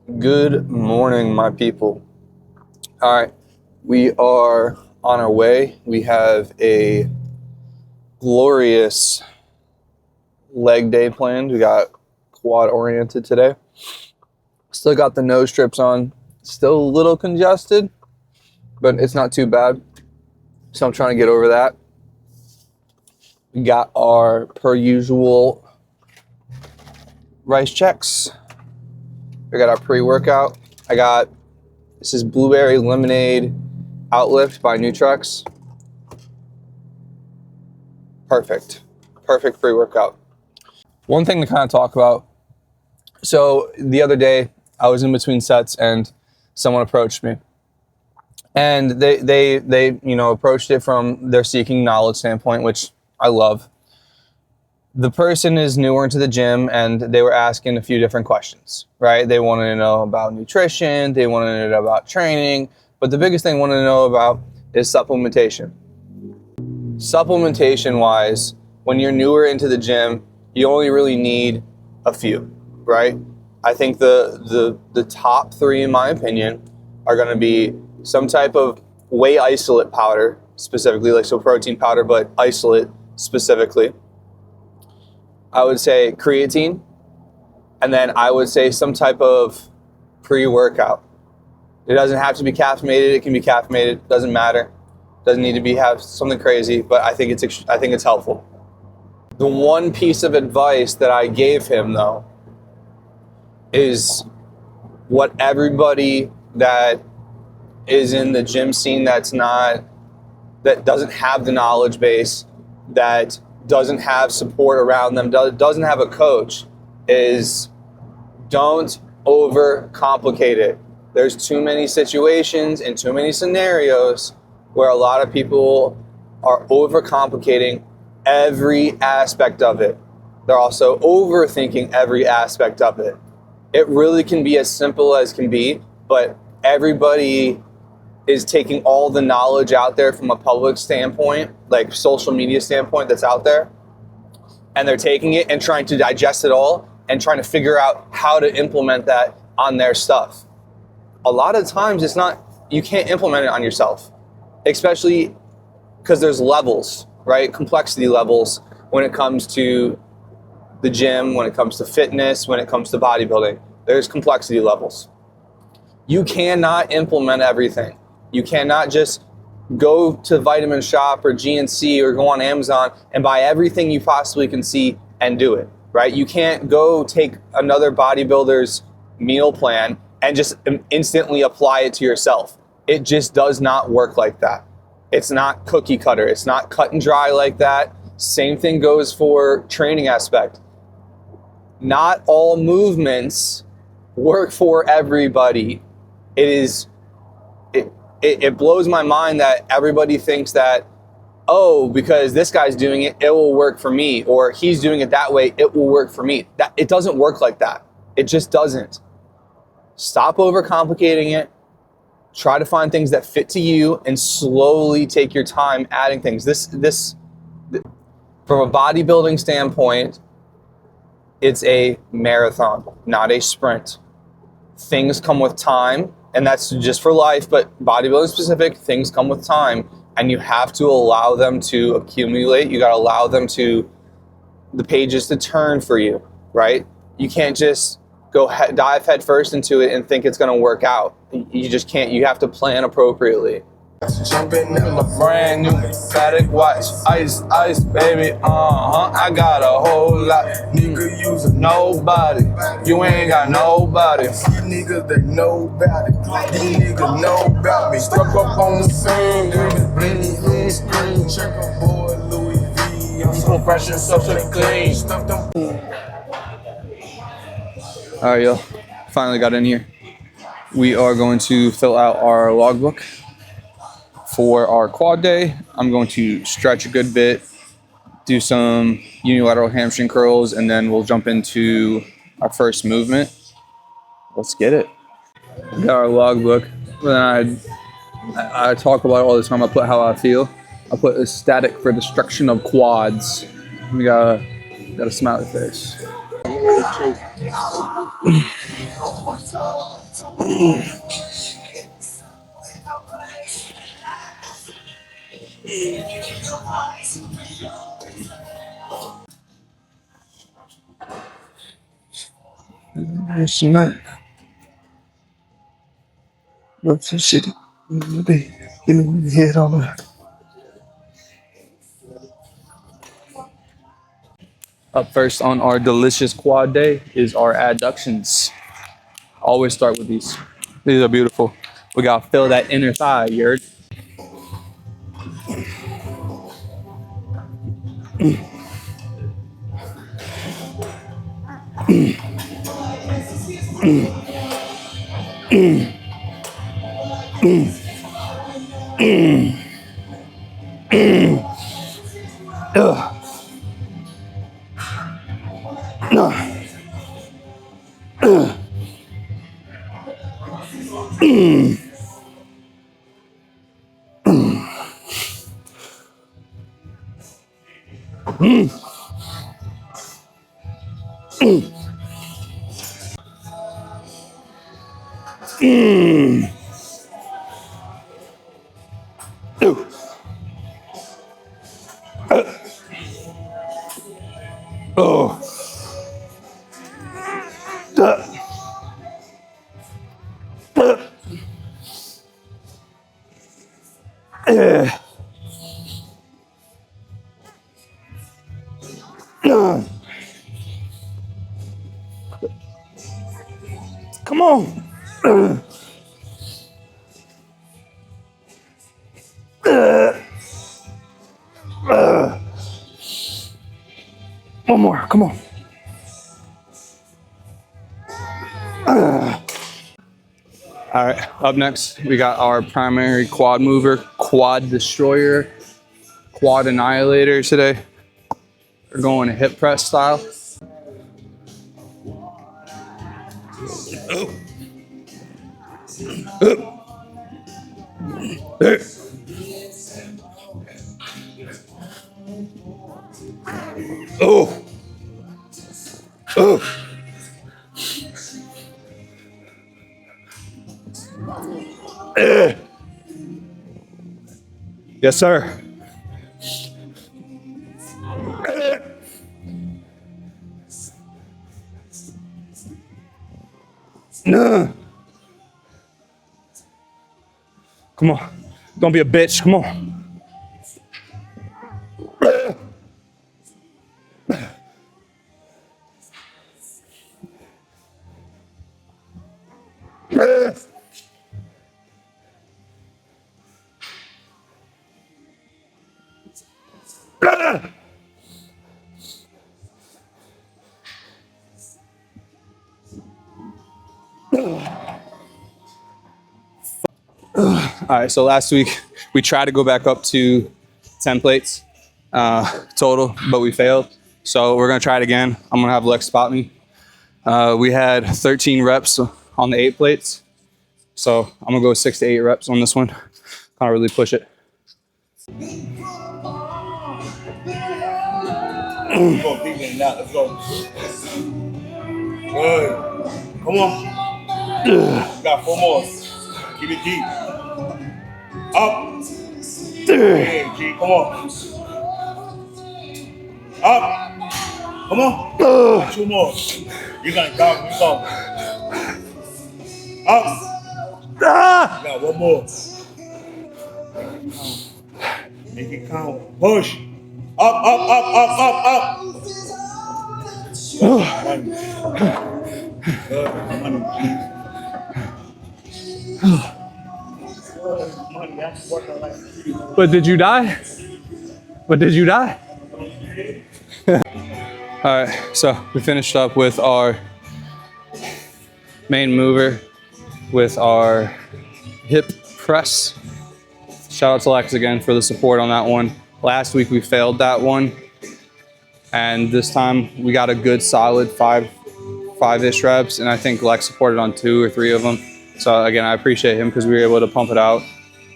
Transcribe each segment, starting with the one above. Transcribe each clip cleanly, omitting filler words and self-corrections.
Good morning, my people. All right, we are on our way. We have a glorious leg day planned. We got quad oriented today. Still got the nose strips on. Still a little congested, but it's not too bad. So I'm trying to get over that. We got our per usual rice checks. We got our pre-workout. This is blueberry lemonade outlift by Nutrex. Perfect pre-workout. One thing to kind of talk about. So the other day I was in between sets and someone approached me. And they approached it from their seeking knowledge standpoint, which I love. The person is newer into the gym and they were asking a few different questions, right? They wanted to know about nutrition, they wanted to know about training, but the biggest thing they wanted to know about is supplementation. Supplementation wise, when you're newer into the gym, you only really need a few, right? I think the top three, in my opinion, are gonna be some type of whey isolate powder, specifically, like so protein powder, but isolate specifically. I would say creatine, and then I would say some type of pre-workout. It doesn't have to be caffeinated. It can be caffeinated. Doesn't matter. Doesn't need to have something crazy, but I think it's helpful. The one piece of advice that I gave him though is what everybody that is in the gym scene that doesn't have the knowledge base, that doesn't have support around them, doesn't have a coach, is don't overcomplicate it. There's too many situations and too many scenarios where a lot of people are overcomplicating every aspect of it. They're also overthinking every aspect of it. It really can be as simple as can be, but everybody is taking all the knowledge out there from a public standpoint, like social media standpoint that's out there, and they're taking it and trying to digest it all and trying to figure out how to implement that on their stuff. A lot of times you can't implement it on yourself, especially because there's levels, right? Complexity levels when it comes to the gym, when it comes to fitness, when it comes to bodybuilding. There's complexity levels. You cannot implement everything. You cannot just go to Vitamin Shop or GNC or go on Amazon and buy everything you possibly can see and do it, right? You can't go take another bodybuilder's meal plan and just instantly apply it to yourself. It just does not work like that. It's not cookie cutter. It's not cut and dry like that. Same thing goes for training aspect. Not all movements work for everybody. It blows my mind that everybody thinks that, oh, because this guy's doing it, it will work for me, or he's doing it that way, it will work for me. It doesn't work like that. It just doesn't. Stop overcomplicating it. Try to find things that fit to you and slowly take your time adding things. This from a bodybuilding standpoint, it's a marathon, not a sprint. Things come with time. And that's just for life, but bodybuilding specific, things come with time, and you have to allow them to accumulate. You gotta allow the pages to turn for you, right? You can't just go dive head first into it and think it's gonna work out. You just can't. You have to plan appropriately. Jumping in my brand new static watch, ice, baby, I got a whole lot. Nigga, use nobody, you ain't got nobody. These niggas, they know about it. These niggas know about me. Struck up on the scene, check a boy, Louis V. I'm so fresh and so clean. All right, y'all, finally got in here. We are going to fill out our logbook. For our quad day, I'm going to stretch a good bit, do some unilateral hamstring curls, and then we'll jump into our first movement. Let's get it. We got our logbook. I talk about it all the time. I put how I feel. I put ecstatic for destruction of quads. We got a smiley face. It's not. But some shit. They give me the head on that. Up first on our delicious quad day is our adductions. Always start with these. These are beautiful. We gotta fill that inner thigh, you heard? Oh. Come on. One more. Come on. All right, up next, we got our primary quad mover, quad destroyer, quad annihilator today. We're going hip press style. Oh. Oh. Yes, sir. No. Come on. Don't be a bitch. Come on. All right, so last week we tried to go back up to 10 plates total, but we failed. So we're gonna try it again. I'm gonna have Lex spot me. We had 13 reps on the 8 plates. So I'm gonna go 6 to 8 reps on this one. Can't really push it. Let's go deep in that. Let's go. Good. Come on. You got 4 more. Keep it deep. Up. Hey, G, come on. Up. Come on. 2 more. You got down. You go. Up. You got 1 more. Make it count. Push. Up, up, up, up, up, up. Good. Money. Money. That's what I like. But did you die? But did you die? All right, so we finished up with our main mover with our hip press. Shout out to Lex again for the support on that one. Last week we failed that one, and this time we got a good solid five-ish reps, and I think Lex supported on 2 or 3 of them. So again, I appreciate him because we were able to pump it out.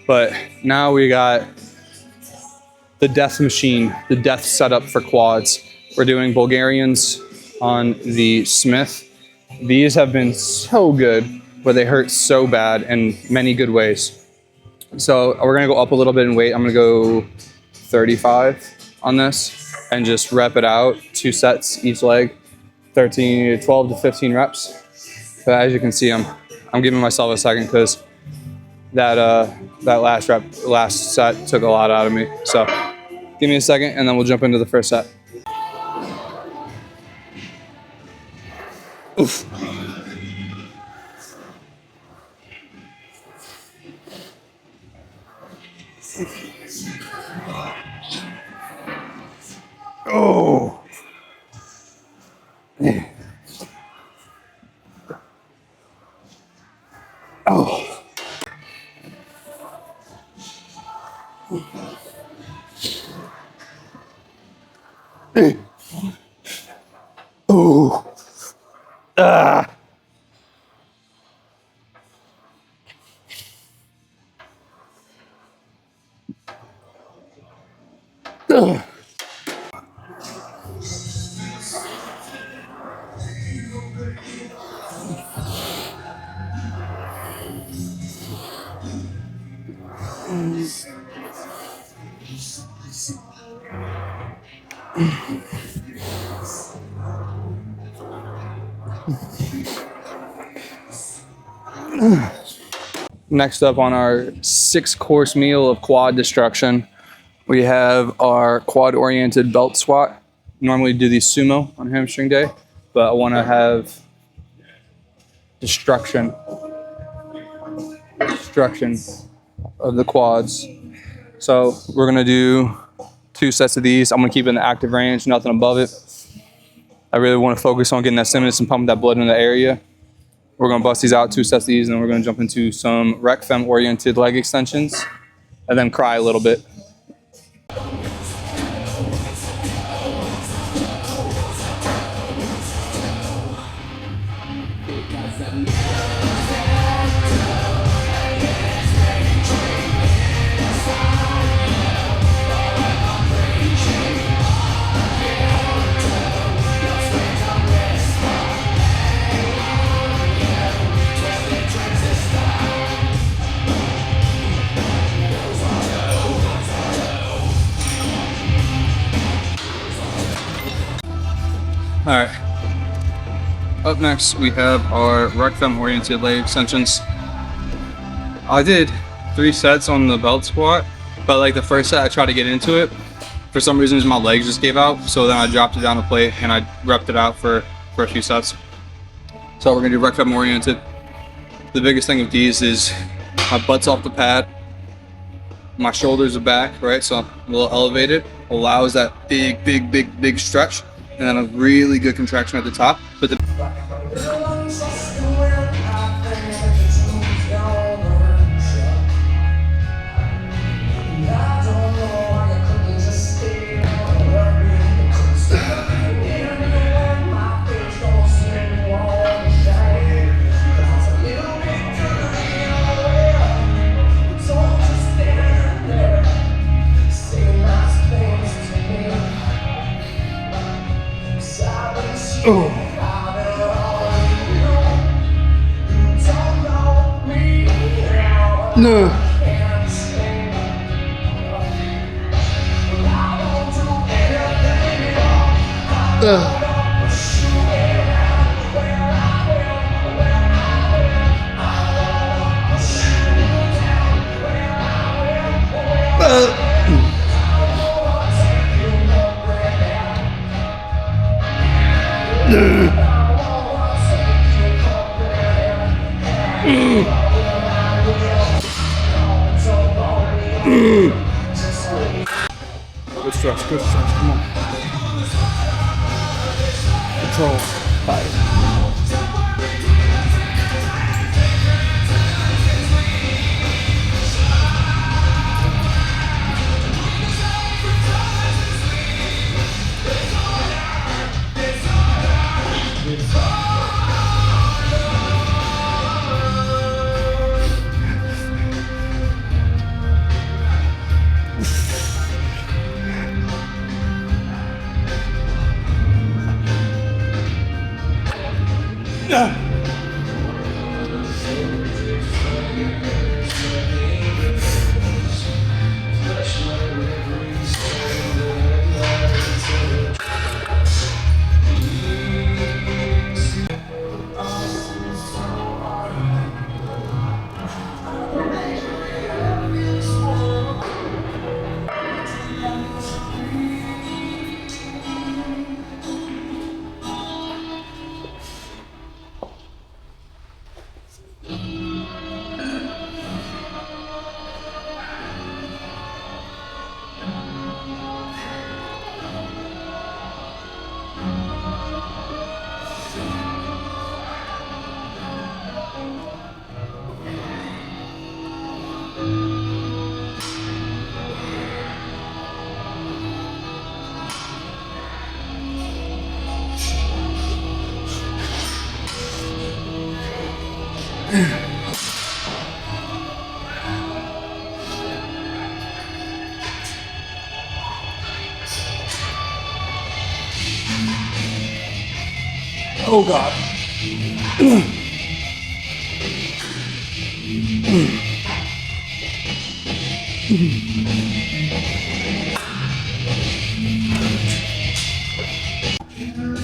But now we got the death machine, the death setup for quads. We're doing Bulgarians on the Smith These have been so good, but they hurt so bad in many good ways. So we're gonna go up a little bit in weight. I'm gonna go 35 on this and just rep it out, 2 sets each leg, 12 to 15 reps. But as you can see, I'm giving myself a second because that last set took a lot out of me. So give me a second and then we'll jump into the first set. Oof. Oh. Oh. Oh. Ah. Ugh. Next up on our 6-course meal of quad destruction, we have our quad-oriented belt squat. Normally do these sumo on hamstring day, but I want to have destruction of the quads. So we're gonna do 2 sets of these. I'm gonna keep it in the active range, nothing above it. I really want to focus on getting that stimulus and pumping that blood in the area. We're gonna bust these out, 2 sets of these, and then we're gonna jump into some rec fem oriented leg extensions and then cry a little bit. All right, up next we have our rec fem oriented leg extensions. I did 3 sets on the belt squat, but like the first set I tried to get into it. For some reason my legs just gave out, so then I dropped it down the plate and I repped it out for a few sets. So we're gonna do rec fem oriented. The biggest thing with these is my butt's off the pad, my shoulders are back, right? So I'm a little elevated, allows that big stretch. And then a really good contraction at the top. But the no. Good stretch, come on. Control, body. Oh God.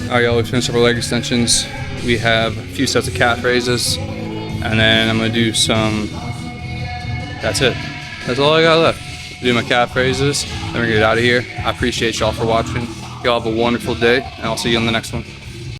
All right, y'all, we finished up our leg extensions. We have a few sets of calf raises, and then I'm gonna do some, that's it. That's all I got left. Do my calf raises, then we're gonna get out of here. I appreciate y'all for watching. Y'all have a wonderful day, and I'll see you on the next one.